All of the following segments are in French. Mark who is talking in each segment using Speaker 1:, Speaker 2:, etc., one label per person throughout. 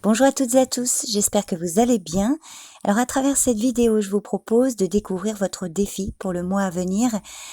Speaker 1: Bonjour à toutes et à tous, j'espère que vous allez bien. Alors à travers cette vidéo, je vous propose de découvrir votre défi pour le mois à venir.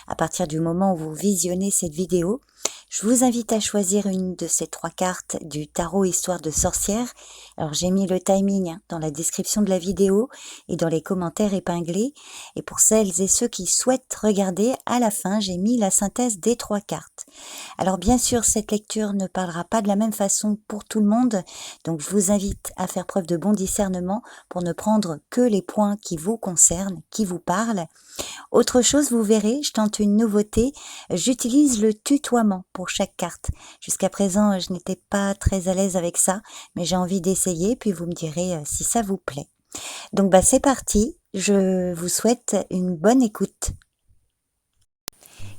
Speaker 1: À partir du moment où vous visionnez cette vidéo, je vous invite à choisir une de ces 3 cartes du tarot Histoire de sorcière. Alors j'ai mis le timing dans la description de la vidéo et dans les commentaires épinglés. Et pour celles et ceux qui souhaitent regarder, à la fin, j'ai mis la synthèse des 3 cartes. Alors bien sûr, cette lecture ne parlera pas de la même façon pour tout le monde, donc je vous invite à faire preuve de bon discernement pour ne prendre que les points qui vous concernent, qui vous parlent. Autre chose, vous verrez, je tente une nouveauté, j'utilise le tutoiement pour chaque carte. Jusqu'à présent, je n'étais pas très à l'aise avec ça, mais j'ai envie d'essayer, puis vous me direz si ça vous plaît. Donc c'est parti, je vous souhaite une bonne écoute.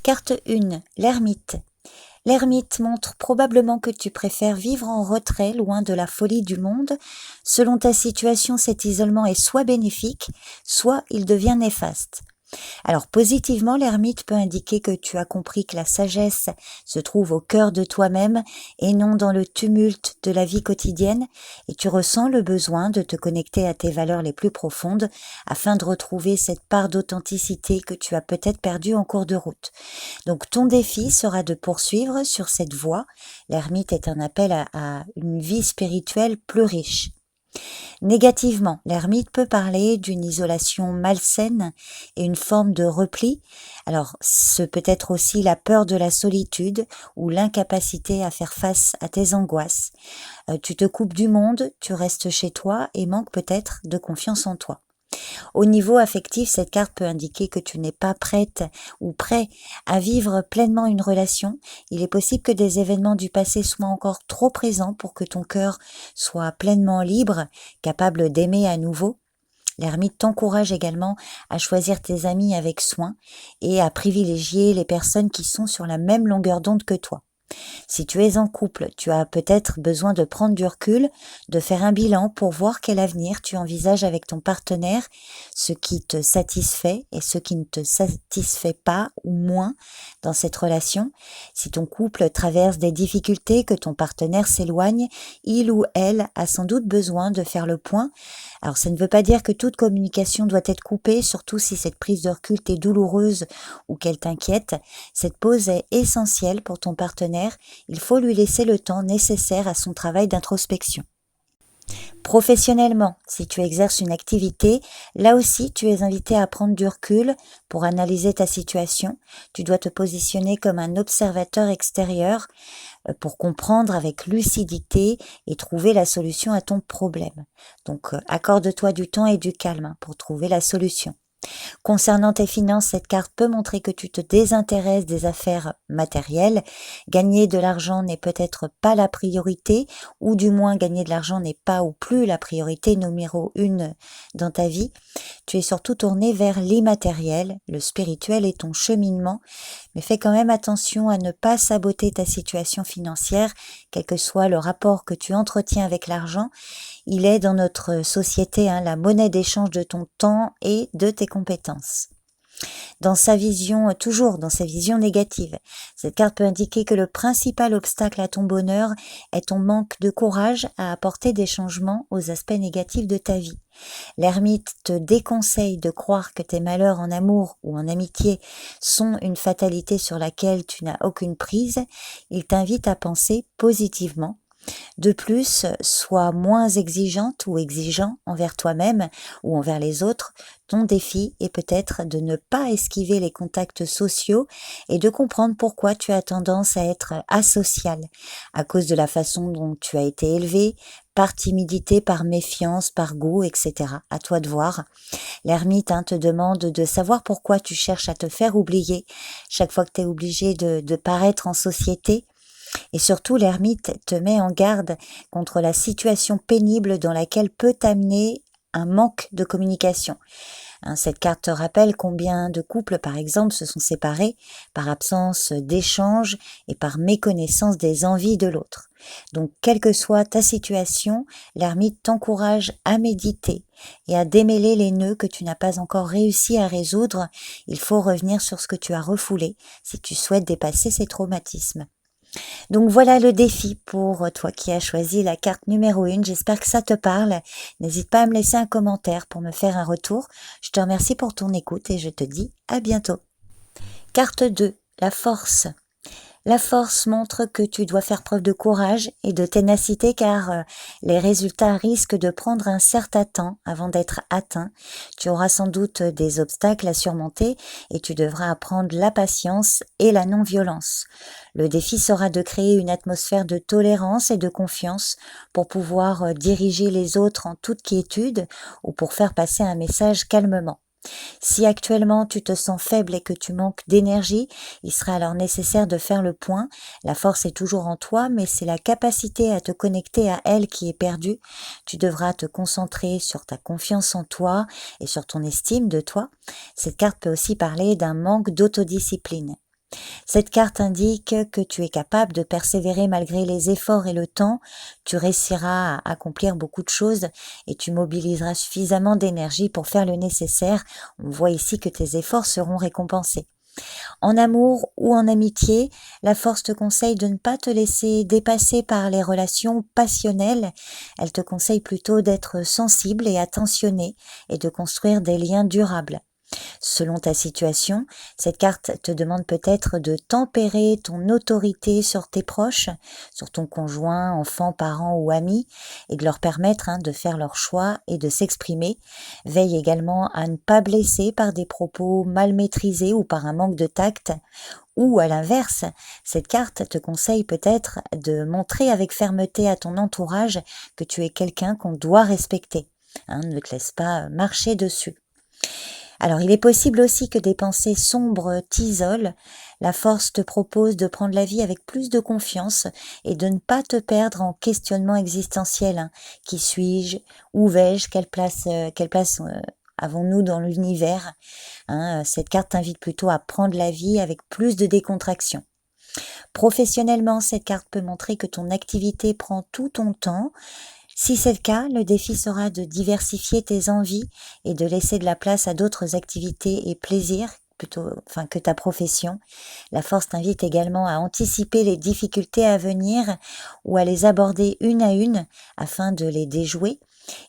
Speaker 1: Carte 1, l'ermite. L'ermite montre probablement que tu préfères vivre en retrait, loin de la folie du monde. Selon ta situation, cet isolement est soit bénéfique, soit il devient néfaste. Alors positivement, l'ermite peut indiquer que tu as compris que la sagesse se trouve au cœur de toi-même et non dans le tumulte de la vie quotidienne, et tu ressens le besoin de te connecter à tes valeurs les plus profondes afin de retrouver cette part d'authenticité que tu as peut-être perdue en cours de route. Donc ton défi sera de poursuivre sur cette voie. L'ermite est un appel à une vie spirituelle plus riche. Négativement, l'ermite peut parler d'une isolation malsaine et une forme de repli. Alors, ce peut être aussi la peur de la solitude ou l'incapacité à faire face à tes angoisses. Tu te coupes du monde, tu restes chez toi et manques peut-être de confiance en toi. Au niveau affectif, cette carte peut indiquer que tu n'es pas prête ou prêt à vivre pleinement une relation. Il est possible que des événements du passé soient encore trop présents pour que ton cœur soit pleinement libre, capable d'aimer à nouveau. L'ermite t'encourage également à choisir tes amis avec soin et à privilégier les personnes qui sont sur la même longueur d'onde que toi. Si tu es en couple, tu as peut-être besoin de prendre du recul, de faire un bilan pour voir quel avenir tu envisages avec ton partenaire, ce qui te satisfait et ce qui ne te satisfait pas ou moins dans cette relation. Si ton couple traverse des difficultés, que ton partenaire s'éloigne, il ou elle a sans doute besoin de faire le point. Alors ça ne veut pas dire que toute communication doit être coupée, surtout si cette prise de recul t'est douloureuse ou qu'elle t'inquiète. Cette pause est essentielle pour ton partenaire. Il faut lui laisser le temps nécessaire à son travail d'introspection. Professionnellement, si tu exerces une activité, là aussi tu es invité à prendre du recul pour analyser ta situation. Tu dois te positionner comme un observateur extérieur pour comprendre avec lucidité et trouver la solution à ton problème. Donc accorde-toi du temps et du calme pour trouver la solution. Concernant tes finances, cette carte peut montrer que tu te désintéresses des affaires matérielles. Gagner de l'argent n'est peut-être pas la priorité, ou du moins gagner de l'argent n'est pas ou plus la priorité numéro 1 dans ta vie. Tu es surtout tourné vers l'immatériel, le spirituel et ton cheminement, mais fais quand même attention à ne pas saboter ta situation financière, quel que soit le rapport que tu entretiens avec l'argent. Il est dans notre société la monnaie d'échange de ton temps et de tes compétences. Dans sa vision, toujours dans sa vision négative, cette carte peut indiquer que le principal obstacle à ton bonheur est ton manque de courage à apporter des changements aux aspects négatifs de ta vie. L'ermite te déconseille de croire que tes malheurs en amour ou en amitié sont une fatalité sur laquelle tu n'as aucune prise. Il t'invite à penser positivement. De plus, sois moins exigeante ou exigeant envers toi-même ou envers les autres. Ton défi est peut-être de ne pas esquiver les contacts sociaux et de comprendre pourquoi tu as tendance à être asocial à cause de la façon dont tu as été élevé, par timidité, par méfiance, par goût, etc. À toi de voir. L'ermite te demande de savoir pourquoi tu cherches à te faire oublier chaque fois que tu es obligé de paraître en société. Et surtout, l'ermite te met en garde contre la situation pénible dans laquelle peut t'amener un manque de communication. Cette carte te rappelle combien de couples, par exemple, se sont séparés par absence d'échange et par méconnaissance des envies de l'autre. Donc, quelle que soit ta situation, l'ermite t'encourage à méditer et à démêler les nœuds que tu n'as pas encore réussi à résoudre. Il faut revenir sur ce que tu as refoulé si tu souhaites dépasser ces traumatismes. Donc voilà le défi pour toi qui as choisi la carte numéro 1. J'espère que ça te parle. N'hésite pas à me laisser un commentaire pour me faire un retour. Je te remercie pour ton écoute et je te dis à bientôt. Carte 2, la force. La force montre que tu dois faire preuve de courage et de ténacité car les résultats risquent de prendre un certain temps avant d'être atteints. Tu auras sans doute des obstacles à surmonter et tu devras apprendre la patience et la non-violence. Le défi sera de créer une atmosphère de tolérance et de confiance pour pouvoir diriger les autres en toute quiétude ou pour faire passer un message calmement. Si actuellement tu te sens faible et que tu manques d'énergie, il sera alors nécessaire de faire le point. La force est toujours en toi, mais c'est la capacité à te connecter à elle qui est perdue. Tu devras te concentrer sur ta confiance en toi et sur ton estime de toi. Cette carte peut aussi parler d'un manque d'autodiscipline. Cette carte indique que tu es capable de persévérer malgré les efforts et le temps, tu réussiras à accomplir beaucoup de choses et tu mobiliseras suffisamment d'énergie pour faire le nécessaire. On voit ici que tes efforts seront récompensés. En amour ou en amitié, la force te conseille de ne pas te laisser dépasser par les relations passionnelles. Elle te conseille plutôt d'être sensible et attentionné et de construire des liens durables. Selon ta situation, cette carte te demande peut-être de tempérer ton autorité sur tes proches, sur ton conjoint, enfant, parent ou ami, et de leur permettre de faire leur choix et de s'exprimer. Veille également à ne pas blesser par des propos mal maîtrisés ou par un manque de tact. Ou à l'inverse, cette carte te conseille peut-être de montrer avec fermeté à ton entourage que tu es quelqu'un qu'on doit respecter. Ne te laisse pas marcher dessus. Alors, il est possible aussi que des pensées sombres t'isolent. La force te propose de prendre la vie avec plus de confiance et de ne pas te perdre en questionnement existentiel. Qui suis-je? Où vais-je? Quelle place avons-nous dans l'univers? Cette carte t'invite plutôt à prendre la vie avec plus de décontraction. Professionnellement, cette carte peut montrer que ton activité prend tout ton temps. Si c'est le cas, le défi sera de diversifier tes envies et de laisser de la place à d'autres activités et plaisirs que ta profession. La force t'invite également à anticiper les difficultés à venir ou à les aborder une à une afin de les déjouer.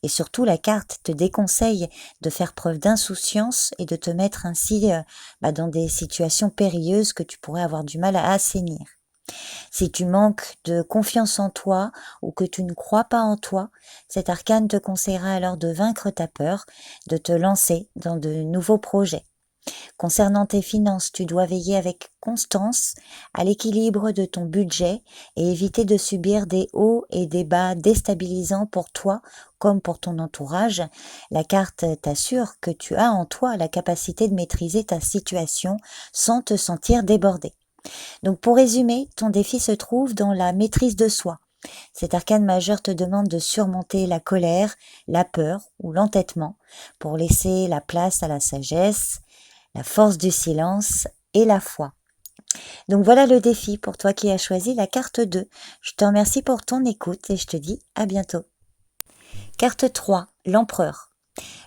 Speaker 1: Et surtout, la carte te déconseille de faire preuve d'insouciance et de te mettre ainsi dans des situations périlleuses que tu pourrais avoir du mal à assainir. Si tu manques de confiance en toi ou que tu ne crois pas en toi, cet arcane te conseillera alors de vaincre ta peur, de te lancer dans de nouveaux projets. Concernant tes finances, tu dois veiller avec constance à l'équilibre de ton budget et éviter de subir des hauts et des bas déstabilisants pour toi comme pour ton entourage. La carte t'assure que tu as en toi la capacité de maîtriser ta situation sans te sentir débordé. Donc pour résumer, ton défi se trouve dans la maîtrise de soi. Cet arcane majeur te demande de surmonter la colère, la peur ou l'entêtement pour laisser la place à la sagesse, la force du silence et la foi. Donc voilà le défi pour toi qui as choisi la carte 2. Je te remercie pour ton écoute et je te dis à bientôt. Carte 3, l'empereur.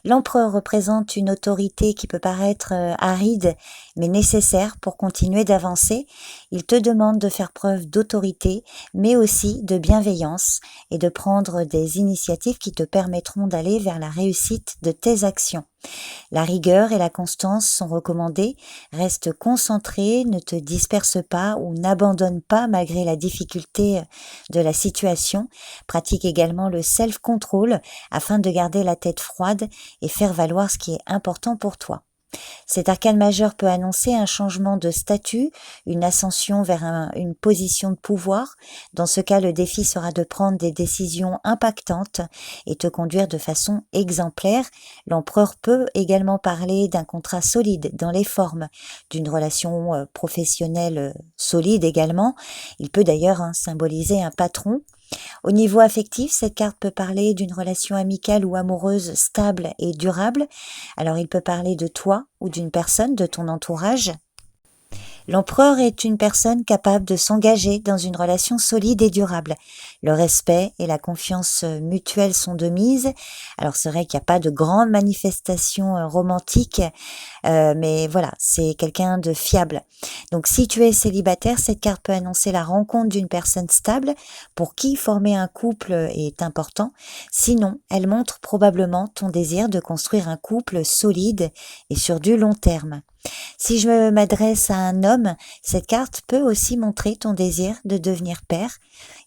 Speaker 1: L'empereur représente une autorité qui peut paraître aride, mais nécessaire pour continuer d'avancer. Il te demande de faire preuve d'autorité, mais aussi de bienveillance et de prendre des initiatives qui te permettront d'aller vers la réussite de tes actions. La rigueur et la constance sont recommandées. Reste concentré, ne te disperse pas ou n'abandonne pas malgré la difficulté de la situation. Pratique également le self-control afin de garder la tête froide et faire valoir ce qui est important pour toi. Cet arcane majeur peut annoncer un changement de statut, une ascension vers une position de pouvoir. Dans ce cas, le défi sera de prendre des décisions impactantes et te conduire de façon exemplaire. L'empereur peut également parler d'un contrat solide dans les formes, d'une relation professionnelle solide également. Il peut d'ailleurs symboliser un patron Au niveau affectif, cette carte peut parler d'une relation amicale ou amoureuse stable et durable. Alors il peut parler de toi ou d'une personne de ton entourage. L'empereur est une personne capable de s'engager dans une relation solide et durable. Le respect et la confiance mutuelle sont de mise. Alors c'est vrai qu'il n'y a pas de grandes manifestations romantiques, mais voilà, c'est quelqu'un de fiable. Donc si tu es célibataire, cette carte peut annoncer la rencontre d'une personne stable pour qui former un couple est important. Sinon, elle montre probablement ton désir de construire un couple solide et sur du long terme. Si je m'adresse à un homme, cette carte peut aussi montrer ton désir de devenir père.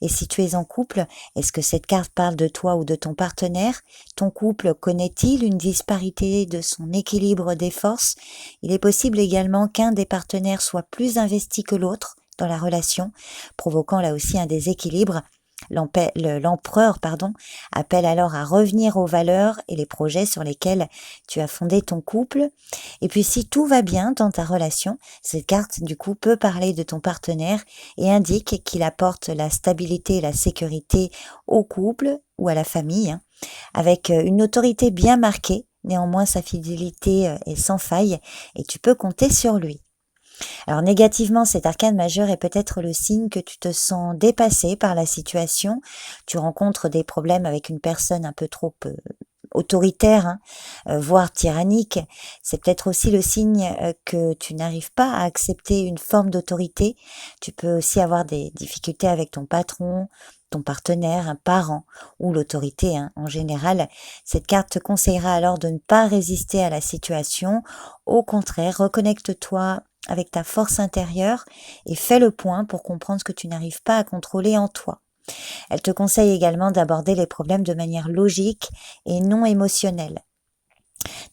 Speaker 1: Et si tu es en couple, est-ce que cette carte parle de toi ou de ton partenaire? Ton couple connaît-il une disparité de son équilibre des forces? Il est possible également qu'un des partenaires soit plus investi que l'autre dans la relation, provoquant là aussi un déséquilibre. L'empereur appelle alors à revenir aux valeurs et les projets sur lesquels tu as fondé ton couple. Et puis si tout va bien dans ta relation, cette carte du coup peut parler de ton partenaire et indique qu'il apporte la stabilité et la sécurité au couple ou à la famille, avec une autorité bien marquée. Néanmoins, sa fidélité est sans faille et tu peux compter sur lui. Alors négativement, cet arcane majeur est peut-être le signe que tu te sens dépassé par la situation, tu rencontres des problèmes avec une personne un peu trop autoritaire, voire tyrannique. C'est peut-être aussi le signe que tu n'arrives pas à accepter une forme d'autorité. Tu peux aussi avoir des difficultés avec ton patron, ton partenaire, un parent ou l'autorité en général. Cette carte te conseillera alors de ne pas résister à la situation. Au contraire, reconnecte-toi avec ta force intérieure et fais le point pour comprendre ce que tu n'arrives pas à contrôler en toi. Elle te conseille également d'aborder les problèmes de manière logique et non émotionnelle.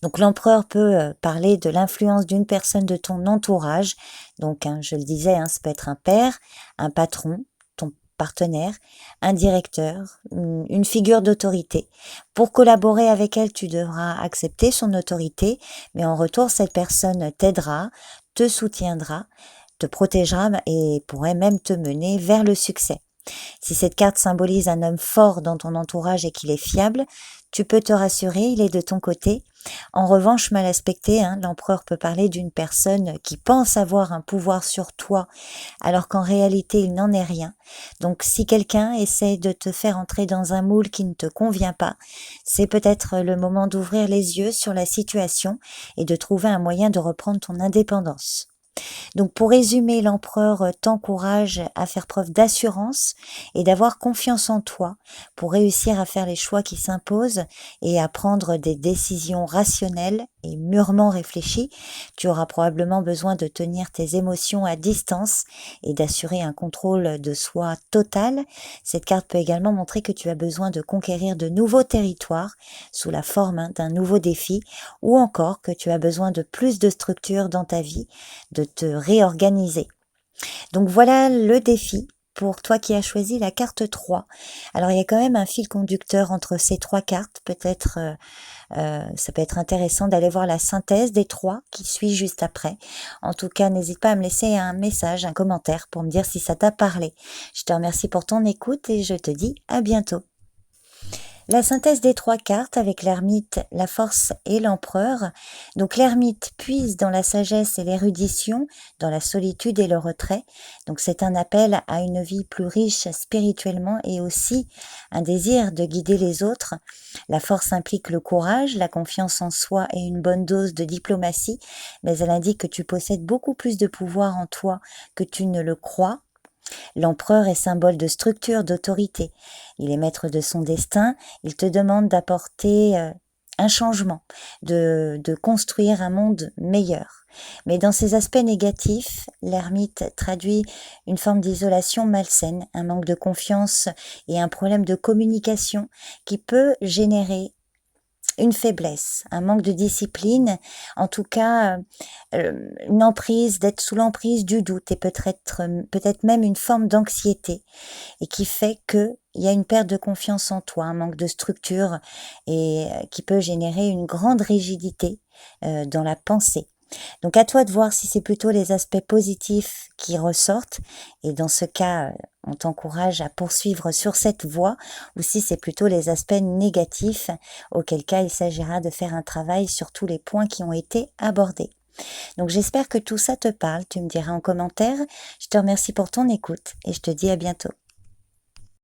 Speaker 1: Donc l'empereur peut parler de l'influence d'une personne de ton entourage. Donc je le disais, ça peut être un père, un patron, ton partenaire, un directeur, une figure d'autorité. Pour collaborer avec elle, tu devras accepter son autorité, mais en retour, cette personne t'aidera, te soutiendra, te protégera et pourrait même te mener vers le succès. Si cette carte symbolise un homme fort dans ton entourage et qu'il est fiable, tu peux te rassurer, il est de ton côté. En revanche, mal aspecté, l'empereur peut parler d'une personne qui pense avoir un pouvoir sur toi, alors qu'en réalité, il n'en est rien. Donc, si quelqu'un essaie de te faire entrer dans un moule qui ne te convient pas, c'est peut-être le moment d'ouvrir les yeux sur la situation et de trouver un moyen de reprendre ton indépendance. Donc pour résumer, l'empereur t'encourage à faire preuve d'assurance et d'avoir confiance en toi pour réussir à faire les choix qui s'imposent et à prendre des décisions rationnelles et mûrement réfléchies. Tu auras probablement besoin de tenir tes émotions à distance et d'assurer un contrôle de soi total. Cette carte peut également montrer que tu as besoin de conquérir de nouveaux territoires sous la forme d'un nouveau défi ou encore que tu as besoin de plus de structure dans ta vie, de te réorganiser. Donc voilà le défi pour toi qui as choisi la carte 3. Alors il y a quand même un fil conducteur entre ces trois cartes. Peut-être ça peut être intéressant d'aller voir la synthèse des trois qui suit juste après. En tout cas, n'hésite pas à me laisser un message, un commentaire pour me dire si ça t'a parlé. Je te remercie pour ton écoute et je te dis à bientôt. La synthèse des trois cartes avec l'ermite, la force et l'empereur. Donc l'ermite puise dans la sagesse et l'érudition, dans la solitude et le retrait. Donc c'est un appel à une vie plus riche spirituellement et aussi un désir de guider les autres. La force implique le courage, la confiance en soi et une bonne dose de diplomatie, mais elle indique que tu possèdes beaucoup plus de pouvoir en toi que tu ne le crois. L'empereur est symbole de structure, d'autorité. Il est maître de son destin. Il te demande d'apporter un changement, de construire un monde meilleur. Mais dans ses aspects négatifs, l'ermite traduit une forme d'isolation malsaine, un manque de confiance et un problème de communication qui peut générer une faiblesse, un manque de discipline, en tout cas une emprise, d'être sous l'emprise du doute et peut-être même une forme d'anxiété et qui fait qu'il y a une perte de confiance en toi, un manque de structure et qui peut générer une grande rigidité dans la pensée. Donc à toi de voir si c'est plutôt les aspects positifs qui ressortent, et dans ce cas, on t'encourage à poursuivre sur cette voie, ou si c'est plutôt les aspects négatifs, auquel cas il s'agira de faire un travail sur tous les points qui ont été abordés. Donc j'espère que tout ça te parle, tu me diras en commentaire. Je te remercie pour ton écoute et je te dis à bientôt.